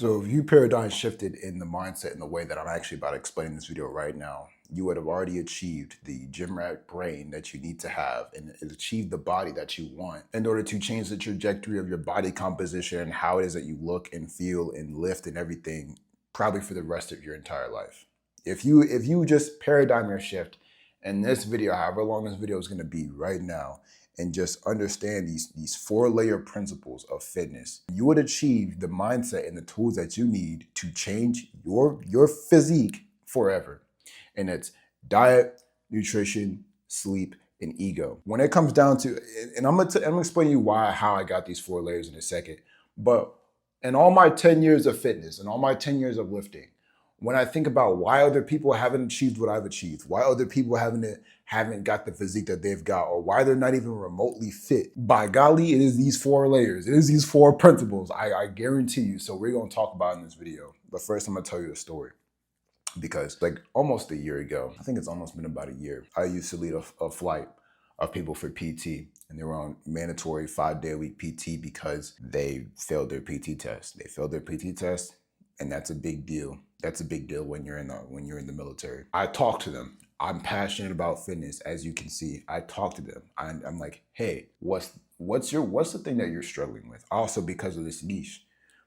So if you paradigm shifted in the mindset in the way that I'm actually about to explain in this video right now, you would have already achieved the gym rat brain that you need to have and achieved the body that you want in order to change the trajectory of your body composition and how it is that you look and feel and lift and everything, probably for the rest of your entire life. If you just paradigm your shift in this video, however long this video is going to be right now, and just understand these 4-layer principles of fitness, you would achieve the mindset and the tools that you need to change your physique forever. And it's diet, nutrition, sleep, and ego. When it comes down to, and I'm gonna explain to you how I got these 4 layers in a second, but in all my 10 years of fitness and all my 10 years of lifting, when I think about why other people haven't achieved what I've achieved, why other people haven't got the physique that they've got, or why they're not even remotely fit, by golly, it is these 4 layers. It is these 4 principles. I guarantee you. So we're going to talk about it in this video. But first, I'm going to tell you a story. Because like almost a year ago, I think it's almost been about a year, I used to lead a flight of people for PT. And they were on mandatory 5-day-a-week PT because they failed their PT test. They failed their PT test, and that's a big deal. That's a big deal when you're in the military. I talk to them. I'm passionate about fitness, as you can see. I talk to them. I'm like, hey, what's the thing that you're struggling with? Also because of this niche,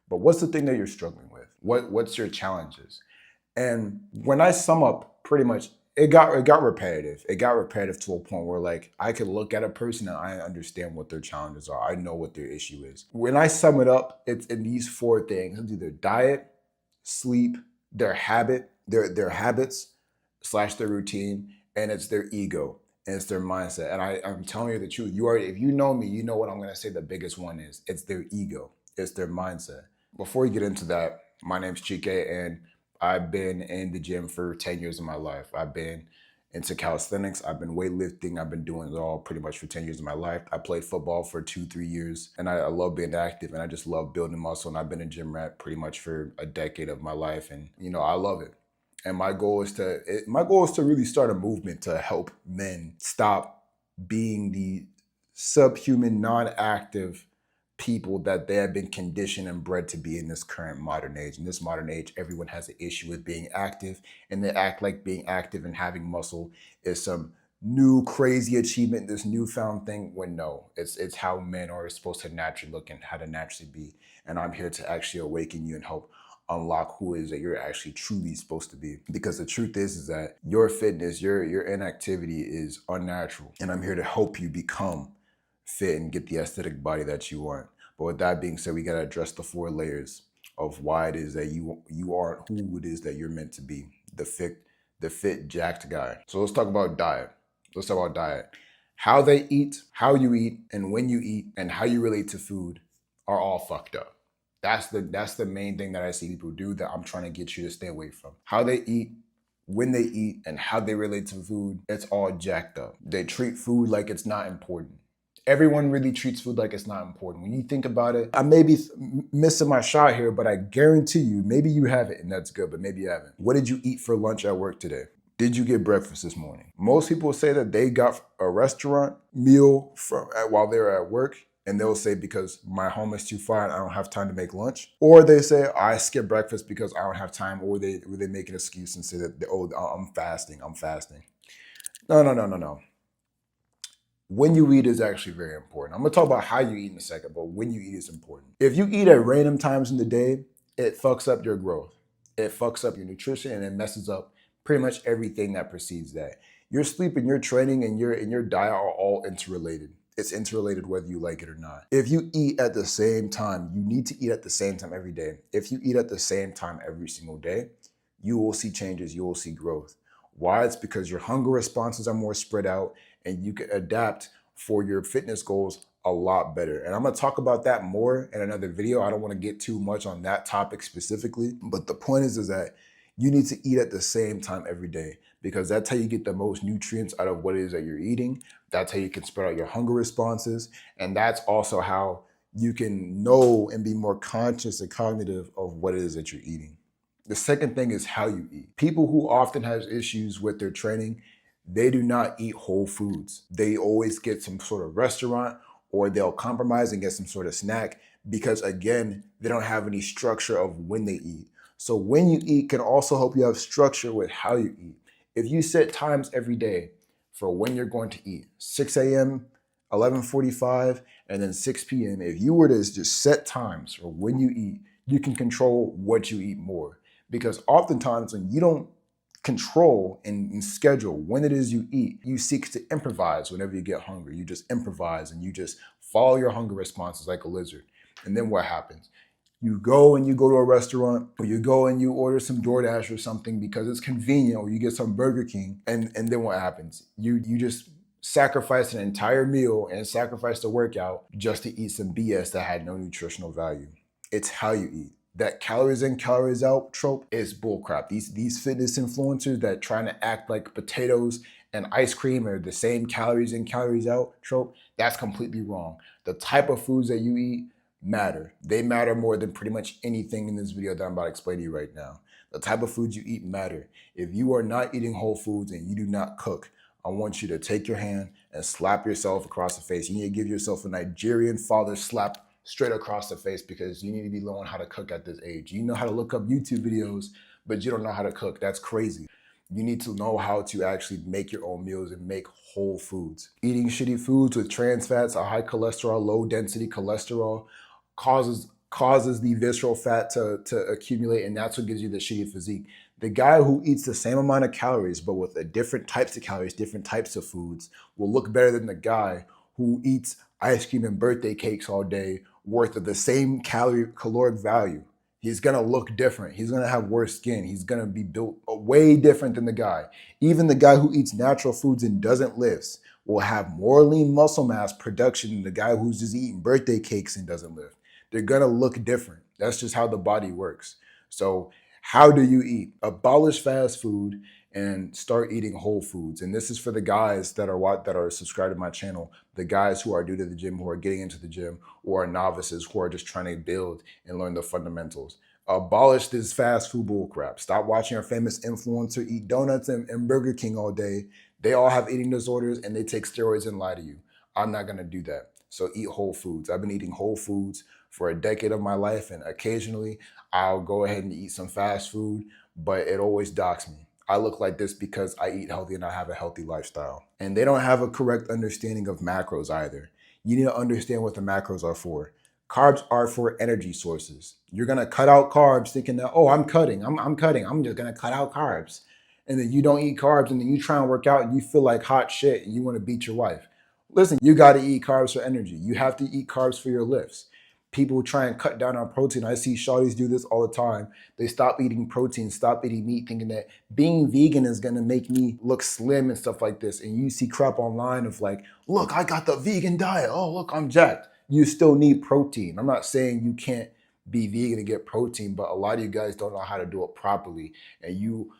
but what's the thing that you're struggling with? What's your challenges? And when I sum up, pretty much, it got repetitive. It got repetitive to a point where like I could look at a person and I understand what their challenges are. I know what their issue is. When I sum it up, it's in these 4 things. It's either diet, sleep, their habits / their routine, and it's their ego and it's their mindset. And I'm telling you the truth. If you know me, you know what I'm gonna say the biggest one is. It's their ego. It's their mindset. Before we get into that, my name's Chike, and I've been in the gym for 10 years of my life. I've been into calisthenics. I've been weightlifting. I've been doing it all pretty much for 10 years of my life. I played football for 2-3 years, and I love being active, and I just love building muscle. And I've been a gym rat pretty much for a decade of my life, and I love it. And my goal is to really start a movement to help men stop being the subhuman, non-active people that they have been conditioned and bred to be in this current modern age. In this modern age, everyone has an issue with being active, and they act like being active and having muscle is some new crazy achievement, this newfound thing, when no, it's how men are supposed to naturally look and how to naturally be. And I'm here to actually awaken you and help unlock who it is that you're actually truly supposed to be. Because the truth is that your fitness, your inactivity is unnatural. And I'm here to help you become fit and get the aesthetic body that you want. But with that being said, we gotta address the 4 layers of why it is that you aren't who it is that you're meant to be, the fit jacked guy. So let's talk about diet. How they eat, how you eat, and when you eat, and how you relate to food are all fucked up. That's the main thing that I see people do that I'm trying to get you to stay away from. How they eat, when they eat, and how they relate to food, it's all jacked up. They treat food like it's not important. Everyone really treats food like it's not important. When you think about it, I may be missing my shot here, but I guarantee you, maybe you haven't, and that's good, but maybe you haven't. What did you eat for lunch at work today? Did you get breakfast this morning? Most people say that they got a restaurant meal while they're at work, and they'll say, because my home is too far and I don't have time to make lunch. Or they say, I skip breakfast because I don't have time, or they make an excuse and say that, oh, I'm fasting. No. When you eat is actually very important. I'm gonna talk about how you eat in a second, but when you eat is important. If you eat at random times in the day, it fucks up your growth. It fucks up your nutrition, and it messes up pretty much everything that precedes that. Your sleep and your training and your diet are all interrelated. It's interrelated whether you like it or not. If you eat at the same time, you need to eat at the same time every day. If you eat at the same time every single day, you will see changes, you will see growth. Why? It's because your hunger responses are more spread out, and you can adapt for your fitness goals a lot better. And I'm gonna talk about that more in another video. I don't wanna get too much on that topic specifically, but the point is that you need to eat at the same time every day, because that's how you get the most nutrients out of what it is that you're eating. That's how you can spread out your hunger responses. And that's also how you can know and be more conscious and cognitive of what it is that you're eating. The second thing is how you eat. People who often have issues with their training, they do not eat whole foods. They always get some sort of restaurant, or they'll compromise and get some sort of snack because again, they don't have any structure of when they eat. So when you eat can also help you have structure with how you eat. If you set times every day for when you're going to eat, 6 a.m., 11:45, and then 6 p.m., if you were to just set times for when you eat, you can control what you eat more. Because oftentimes when you don't control and schedule when it is you eat, you seek to improvise whenever you get hungry. You just improvise and you just follow your hunger responses like a lizard. And then what happens? You go and you go to a restaurant, or you go and you order some DoorDash or something because it's convenient, or you get some Burger King, and then what happens? You just sacrifice an entire meal and sacrifice the workout just to eat some BS that had no nutritional value. It's how you eat. That calories in, calories out trope is bullcrap. These fitness influencers that trying to act like potatoes and ice cream are the same calories in, calories out trope, that's completely wrong. The type of foods that you eat matter. They matter more than pretty much anything in this video that I'm about to explain to you right now. The type of foods you eat matter. If you are not eating whole foods and you do not cook, I want you to take your hand and slap yourself across the face. You need to give yourself a Nigerian father slap straight across the face, because you need to be learning how to cook at this age. You know how to look up YouTube videos, but you don't know how to cook. That's crazy. You need to know how to actually make your own meals and make whole foods. Eating shitty foods with trans fats, a high cholesterol, low density cholesterol, causes the visceral fat to accumulate, and that's what gives you the shitty physique. The guy who eats the same amount of calories but with a different types of calories, different types of foods, will look better than the guy who eats ice cream and birthday cakes all day worth of the same caloric value. He's gonna look different. He's gonna have worse skin. He's gonna be built way different than the guy. Even the guy who eats natural foods and doesn't lift will have more lean muscle mass production than the guy who's just eating birthday cakes and doesn't lift. They're gonna look different. That's just how the body works. So how do you eat? Abolish fast food and start eating whole foods. And this is for the guys that are subscribed to my channel, the guys who are new to the gym, who are getting into the gym, or are novices who are just trying to build and learn the fundamentals. Abolish this fast food bull crap. Stop watching your famous influencer eat donuts and Burger King all day. They all have eating disorders and they take steroids and lie to you. I'm not gonna do that. So eat whole foods. I've been eating whole foods for a decade of my life, and occasionally I'll go ahead and eat some fast food, but it always docks me. I look like this because I eat healthy and I have a healthy lifestyle. And they don't have a correct understanding of macros either. You need to understand what the macros are for. Carbs are for energy sources. You're gonna cut out carbs thinking that, oh, I'm cutting, I'm just gonna cut out carbs. And then you don't eat carbs, and then you try and work out and you feel like hot shit and you wanna beat your wife. Listen, you gotta eat carbs for energy. You have to eat carbs for your lifts. People try and cut down on protein. I see shawties do this all the time. They stop eating protein, stop eating meat, thinking that being vegan is gonna make me look slim and stuff like this. And you see crap online of like, look, I got the vegan diet. Oh, look, I'm jacked. You still need protein. I'm not saying you can't be vegan and get protein, but a lot of you guys don't know how to do it properly. And you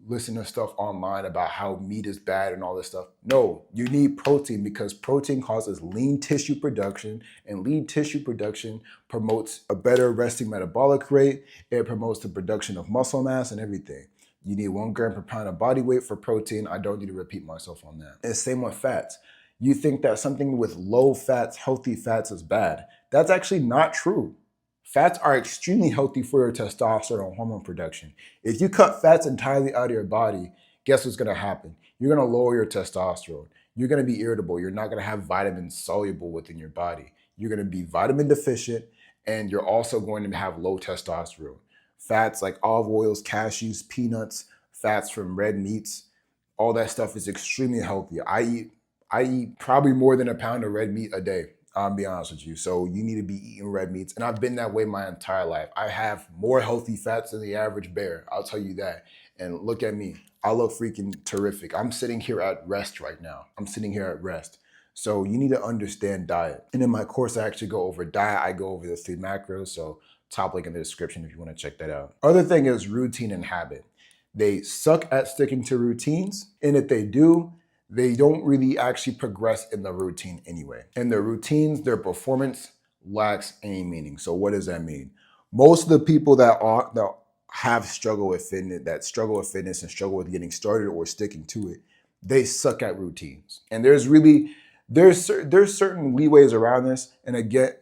listen to stuff online about how meat is bad and all this stuff. No, you need protein because protein causes lean tissue production, and lean tissue production promotes a better resting metabolic rate. It promotes the production of muscle mass and everything. You need 1 gram per pound of body weight for protein. I don't need to repeat myself on that. And same with fats. You think that something with low fats, healthy fats is bad. That's actually not true. Fats are extremely healthy for your testosterone hormone production. If you cut fats entirely out of your body, guess what's gonna happen? You're gonna lower your testosterone. You're gonna be irritable. You're not gonna have vitamins soluble within your body. You're gonna be vitamin deficient, and you're also going to have low testosterone. Fats like olive oils, cashews, peanuts, fats from red meats, all that stuff is extremely healthy. I eat probably more than a pound of red meat a day. I'll be honest with you. So you need to be eating red meats. And I've been that way my entire life. I have more healthy fats than the average bear. I'll tell you that. And look at me. I look freaking terrific. I'm sitting here at rest right now. I'm sitting here at rest. So you need to understand diet. And in my course, I actually go over diet. I go over the 3 macros. So top link in the description if you want to check that out. Other thing is routine and habit. They suck at sticking to routines. And if they do, they don't really actually progress in the routine anyway. In their routines, their performance lacks any meaning. So what does that mean? Most of the people that have struggle with fitness and struggle with getting started or sticking to it, they suck at routines. And there's really There's certain leeways around this. And again,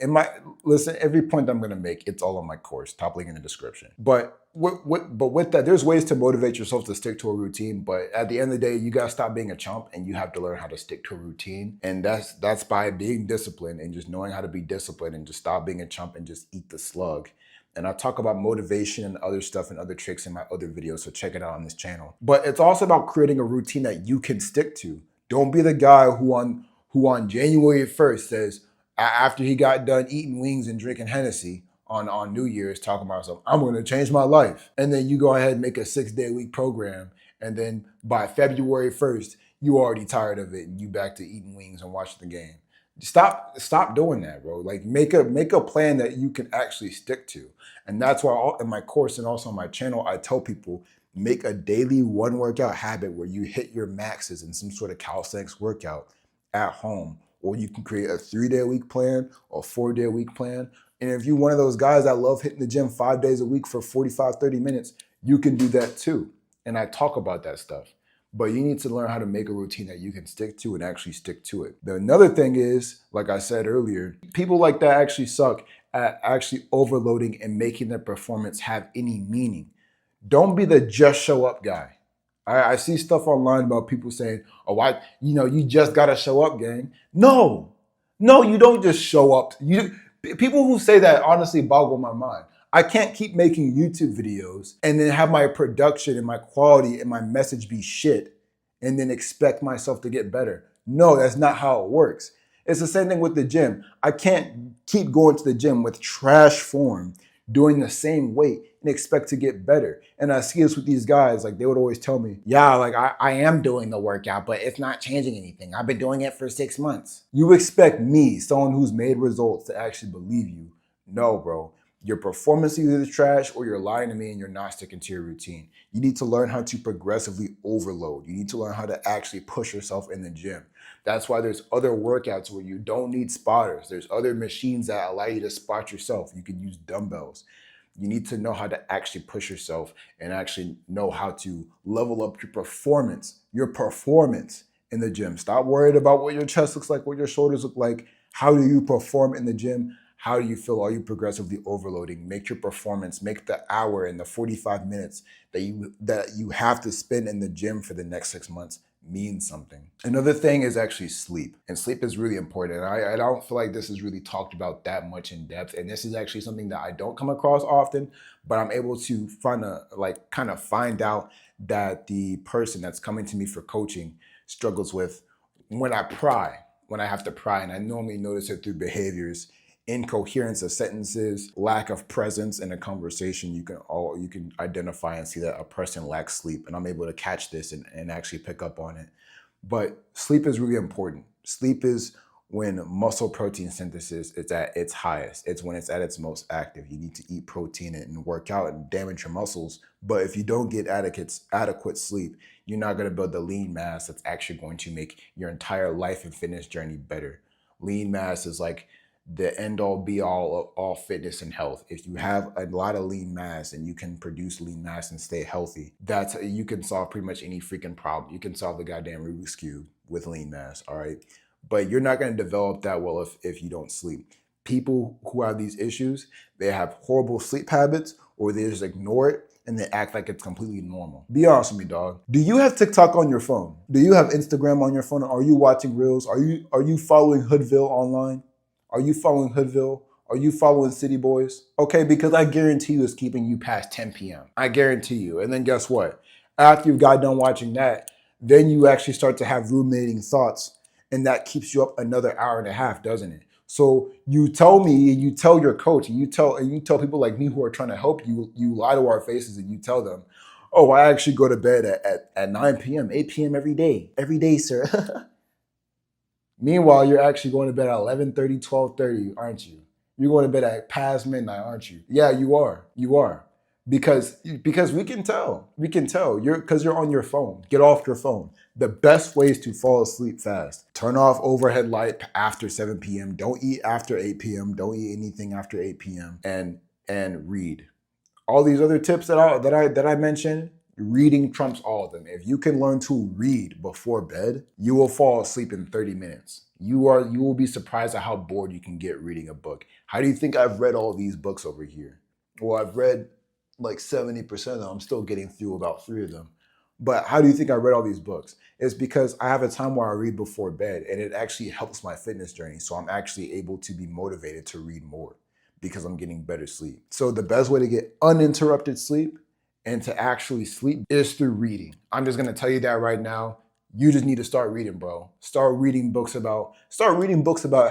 listen, every point I'm gonna make, it's all on my course, top link in the description. But with that, there's ways to motivate yourself to stick to a routine. But at the end of the day, you gotta stop being a chump and you have to learn how to stick to a routine. And that's by being disciplined and just knowing how to be disciplined and just stop being a chump and just eat the slug. And I talk about motivation and other stuff and other tricks in my other videos, so check it out on this channel. But it's also about creating a routine that you can stick to. Don't be the guy who on January 1st says, after he got done eating wings and drinking Hennessy on New Year's, talking about something, I'm going to change my life. And then you go ahead and make a 6-day-a-week program. And then by February 1st, you already tired of it and you back to eating wings and watching the game. Stop doing that, bro. Like make a plan that you can actually stick to. And that's why in my course and also on my channel, I tell people, make a daily one workout habit where you hit your maxes in some sort of calisthenics workout at home. Or you can create a 3-day-a-week plan or 4-day-a-week plan. And if you're one of those guys that love hitting the gym 5 days a week for 45, 30 minutes, you can do that too. And I talk about that stuff. But you need to learn how to make a routine that you can stick to and actually stick to it. Another thing is, like I said earlier, people like that actually suck at actually overloading and making their performance have any meaning. Don't be the just show up guy. I see stuff online about people saying, oh, you just gotta show up, gang. No, you don't just show up. People who say that honestly boggle my mind. I can't keep making YouTube videos and then have my production and my quality and my message be shit and then expect myself to get better. No, that's not how it works. It's the same thing with the gym. I can't keep going to the gym with trash form, doing the same weight and expect to get better. And I see this with these guys, like they would always tell me, yeah, like I am doing the workout, but it's not changing anything. I've been doing it for 6 months. You expect me, someone who's made results, to actually believe you. No, bro. Your performance is either trash or you're lying to me and you're not sticking to your routine. You need to learn how to progressively overload. You need to learn how to actually push yourself in the gym. That's why there's other workouts where you don't need spotters. There's other machines that allow you to spot yourself. You can use dumbbells. You need to know how to actually push yourself and actually know how to level up your performance in the gym. Stop worried about what your chest looks like, what your shoulders look like. How do you perform in the gym? How do you feel? Are you progressively overloading? Make your performance, make the hour and the 45 minutes that you have to spend in the gym for the next 6 months mean something. Another thing is actually sleep. And sleep is really important. And I don't feel like this is really talked about that much in depth. And this is actually something that I don't come across often, but I'm able to find out that the person that's coming to me for coaching struggles with when I have to pry. And I normally notice it through behaviors, incoherence of sentences, lack of presence in a conversation. You can identify and see that a person lacks sleep, and I'm able to catch this and actually pick up on it. But sleep is really important. Sleep is when muscle protein synthesis is at its highest. It's when it's at its most active. You need to eat protein and work out and damage your muscles. But if you don't get adequate sleep, you're not going to build the lean mass that's actually going to make your entire life and fitness journey better. Lean mass is like the end all be all of all fitness and health. If you have a lot of lean mass and you can produce lean mass and stay healthy, you can solve pretty much any freaking problem. You can solve the goddamn Rubik's Cube with lean mass, all right? But you're not going to develop that well if you don't sleep. People who have these issues, they have horrible sleep habits or they just ignore it and they act like it's completely normal. Be honest with me, dog. Do you have TikTok on your phone? Do you have Instagram on your phone? Are you watching Reels? Are you following Hoodville online? Are you following Hoodville? Are you following City Boys? Okay, because I guarantee you it's keeping you past 10 p.m. I guarantee you. And then guess what? After you got done watching that, then you actually start to have ruminating thoughts, and that keeps you up another hour and a half, doesn't it? So you tell me, and you tell your coach, and you tell people like me who are trying to help you, you lie to our faces and you tell them, oh, I actually go to bed at 9 p.m., 8 p.m. every day, sir. Meanwhile, you're actually going to bed at 11:30, 12:30, aren't you? You're going to bed at past midnight, aren't you? Yeah, you are. You are. Because we can tell. We can tell. Because you're on your phone. Get off your phone. The best ways to fall asleep fast. Turn off overhead light after 7 p.m. Don't eat after 8 p.m. Don't eat anything after 8 p.m. And read. All these other tips that I mentioned, Reading trumps all of them. If you can learn to read before bed, you will fall asleep in 30 minutes. You will be surprised at how bored you can get reading a book. How do you think I've read all these books over here? Well, I've read like 70% of them. I'm still getting through about 3 of them. But how do you think I read all these books? It's because I have a time where I read before bed, and it actually helps my fitness journey. So I'm actually able to be motivated to read more because I'm getting better sleep. So the best way to get uninterrupted sleep and to actually sleep is through reading. I'm just gonna tell you that right now. You just need to start reading, bro. Start reading books about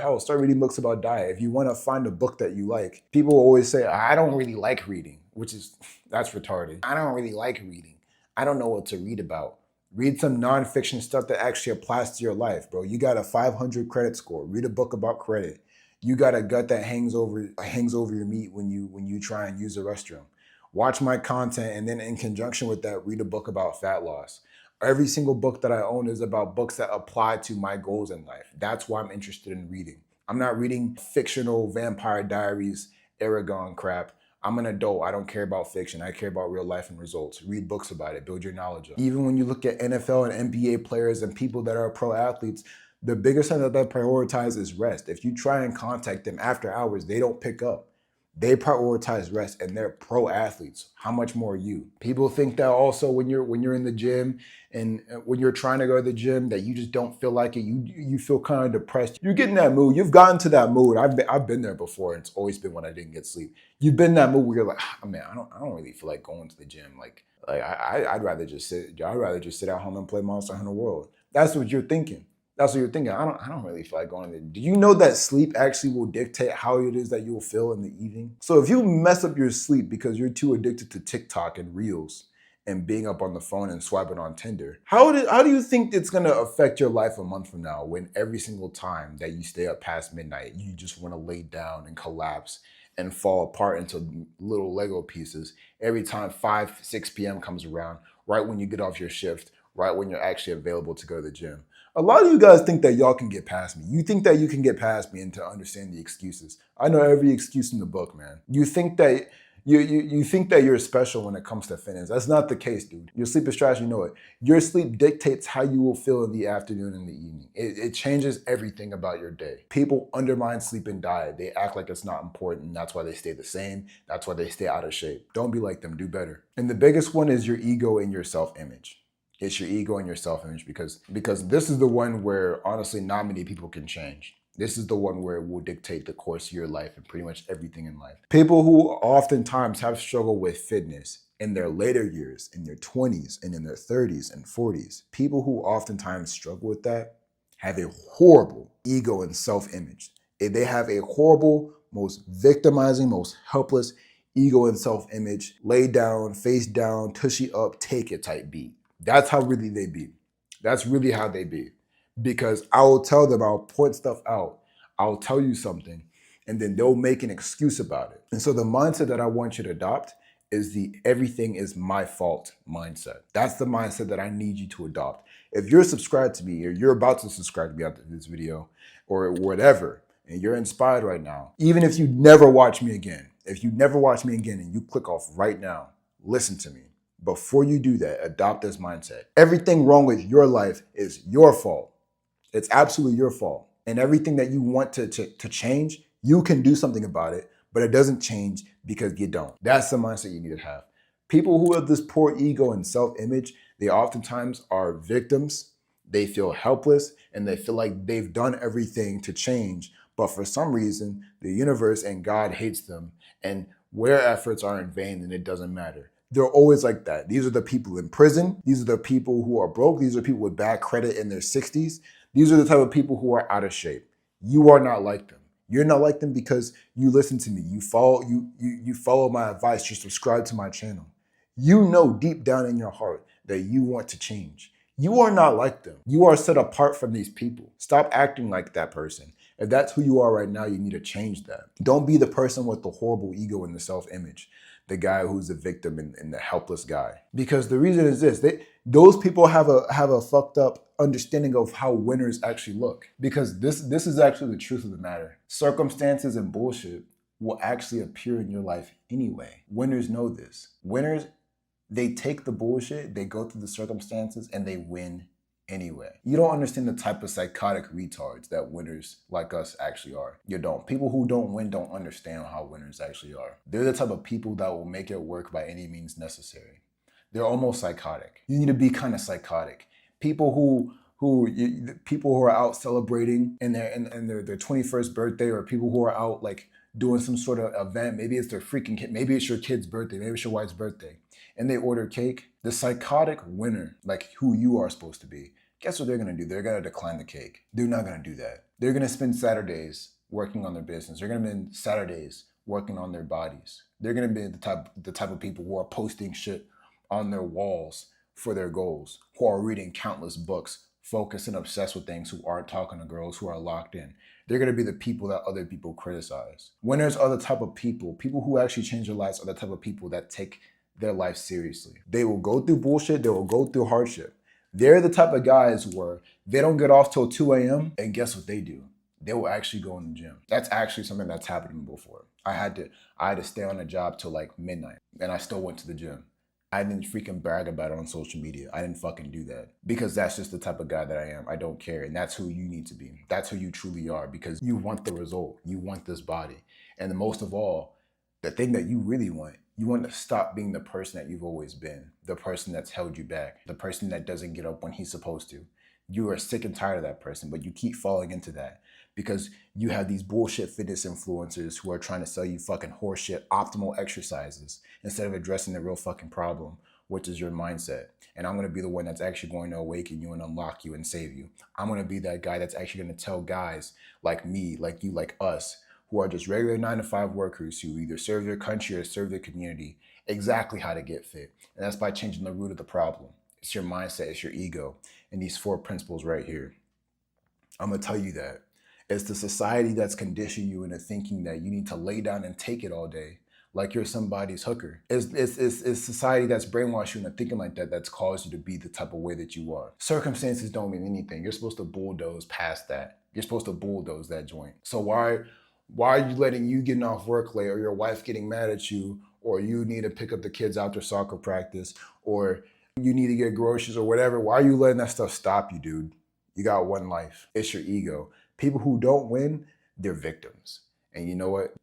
health, start reading books about diet. If you want to find a book that you like, people always say, I don't really like reading, which is that's retarded. I don't really like reading. I don't know what to read about. Read some nonfiction stuff that actually applies to your life, bro. You got a 500 credit score. Read a book about credit. You got a gut that hangs over your meat when you try and use the restroom. Watch my content, and then in conjunction with that, read a book about fat loss. Every single book that I own is about books that apply to my goals in life. That's why I'm interested in reading. I'm not reading fictional Vampire Diaries, Aragon crap. I'm an adult. I don't care about fiction. I care about real life and results. Read books about it. Build your knowledge up. Even when you look at NFL and NBA players and people that are pro athletes, the biggest thing that they prioritize is rest. If you try and contact them after hours, they don't pick up. They prioritize rest, and they're pro athletes. How much more are you? People think that also when you're in the gym and when you're trying to go to the gym that you just don't feel like it. You feel kind of depressed. You get in that mood. You've gotten to that mood. I've been there before, and it's always been when I didn't get sleep. You've been in that mood where you're like, man, I don't really feel like going to the gym. I'd rather just sit. I'd rather just sit at home and play Monster Hunter World. That's what you're thinking. That's what you're thinking. I don't really feel like going there. Do you know that sleep actually will dictate how it is that you will feel in the evening? So if you mess up your sleep because you're too addicted to TikTok and Reels and being up on the phone and swiping on Tinder, how do you think it's gonna affect your life a month from now when every single time that you stay up past midnight, you just wanna lay down and collapse and fall apart into little Lego pieces every time 5, 6 p.m. comes around, right when you get off your shift, right when you're actually available to go to the gym? A lot of you guys think that y'all can get past me. You think that you can get past me and to understand the excuses. I know every excuse in the book, man. You think that you think that you're special when it comes to fitness. That's not the case, dude. Your sleep is trash, you know it. Your sleep dictates how you will feel in the afternoon and the evening. It changes everything about your day. People undermine sleep and diet. They act like it's not important. That's why they stay the same. That's why they stay out of shape. Don't be like them, do better. And the biggest one is your ego and your self-image. It's your ego and your self-image because this is the one where honestly not many people can change. This is the one where it will dictate the course of your life and pretty much everything in life. People who oftentimes have struggled with fitness in their later years, in their 20s and in their 30s and 40s, people who oftentimes struggle with that have a horrible ego and self-image. They have a horrible, most victimizing, most helpless ego and self-image, lay down, face down, tushy up, take it type beat. That's how really they be. That's really how they be. Because I will tell them, I'll point stuff out, I'll tell you something, and then they'll make an excuse about it. And so the mindset that I want you to adopt is the everything is my fault mindset. That's the mindset that I need you to adopt. If you're subscribed to me or you're about to subscribe to me after this video or whatever, and you're inspired right now, even if you never watch me again, and you click off right now, listen to me. Before you do that, adopt this mindset. Everything wrong with your life is your fault. It's absolutely your fault. And everything that you want to change, you can do something about it, but it doesn't change because you don't. That's the mindset you need to have. People who have this poor ego and self-image, they oftentimes are victims. They feel helpless and they feel like they've done everything to change. But for some reason, the universe and God hates them. And their efforts are in vain and it doesn't matter. They're always like that. These are the people in prison. These are the people who are broke. These are people with bad credit in their 60s. These are the type of people who are out of shape. You are not like them. You're not like them because you listen to me. You follow my advice. You subscribe to my channel. You know deep down in your heart that you want to change. You are not like them. You are set apart from these people. Stop acting like that person. If that's who you are right now, you need to change that. Don't be the person with the horrible ego and the self-image. The guy who's the victim and the helpless guy. Because the reason is this, those people have a fucked up understanding of how winners actually look. Because this is actually the truth of the matter. Circumstances and bullshit will actually appear in your life anyway. Winners know this. Winners, They take the bullshit, they go through the circumstances, and they win anyway. You don't understand the type of psychotic retards that winners like us actually are. You don't. People who don't win don't understand how winners actually are. They're the type of people that will make it work by any means necessary. They're almost psychotic. You need to be kind of psychotic. People people who are out celebrating in their 21st birthday, or people who are out like doing some sort of event. Maybe it's their freaking kid, maybe it's your kid's birthday, maybe it's your wife's birthday, and they order cake. The psychotic winner, like who you are supposed to be, guess what they're gonna do? They're gonna decline the cake. They're not gonna do that. They're gonna spend Saturdays working on their business. They're gonna spend Saturdays working on their bodies. They're gonna be the type of people who are posting shit on their walls for their goals, who are reading countless books, focused and obsessed with things, who aren't talking to girls, who are locked in. They're gonna be the people that other people criticize. Winners are the type of people who actually change their lives are the type of people that take their life seriously. They will go through bullshit, they will go through hardship. They're the type of guys where they don't get off till 2 a.m. and guess what they do? They will actually go in the gym. That's actually something that's happened to me before. I had to stay on a job till like midnight and I still went to the gym. I didn't freaking brag about it on social media. I didn't fucking do that because that's just the type of guy that I am. I don't care. And that's who you need to be. That's who you truly are because you want the result. You want this body. And most of all, the thing that you really want, you want to stop being the person that you've always been, the person that's held you back, the person that doesn't get up when he's supposed to. You are sick and tired of that person, but you keep falling into that because you have these bullshit fitness influencers who are trying to sell you fucking horseshit optimal exercises instead of addressing the real fucking problem, which is your mindset. And I'm going to be the one that's actually going to awaken you and unlock you and save you. I'm going to be that guy that's actually going to tell guys like me, like you, like us, who are just regular 9-to-5 workers who either serve their country or serve their community, exactly how to get fit. And that's by changing the root of the problem. It's your mindset, it's your ego, and these 4 principles right here. I'm going to tell you that. It's the society that's conditioned you into thinking that you need to lay down and take it all day, like you're somebody's hooker. It's society that's brainwashed you into thinking like that, that's caused you to be the type of way that you are. Circumstances don't mean anything. You're supposed to bulldoze past that. You're supposed to bulldoze that joint. So why are you letting you getting off work late, or your wife getting mad at you, or you need to pick up the kids after soccer practice, or you need to get groceries or whatever? Why are you letting that stuff stop you, dude? You got one life. It's your ego. People who don't win, they're victims. And you know what?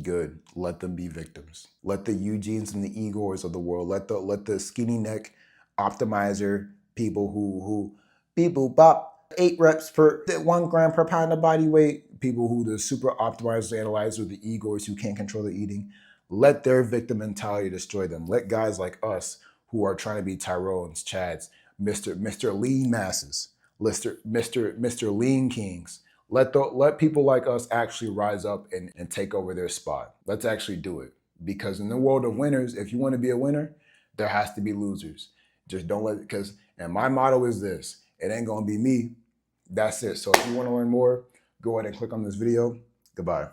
Good. Let them be victims. Let the Eugenes and the Igors of the world, let the skinny neck optimizer people who people bop 8 reps per 1 gram per pound of body weight, people who the super optimizers, analyzers, the Igors who can't control their eating, let their victim mentality destroy them. Let guys like us who are trying to be Tyrones, Chads, Mr. Lean Masses, Mr. Lean Kings. Let people like us actually rise up and take over their spot. Let's actually do it. Because in the world of winners, if you want to be a winner, there has to be losers. Just don't let it, and my motto is this: it ain't gonna be me. That's it. So if you want to learn more, go ahead and click on this video. Goodbye.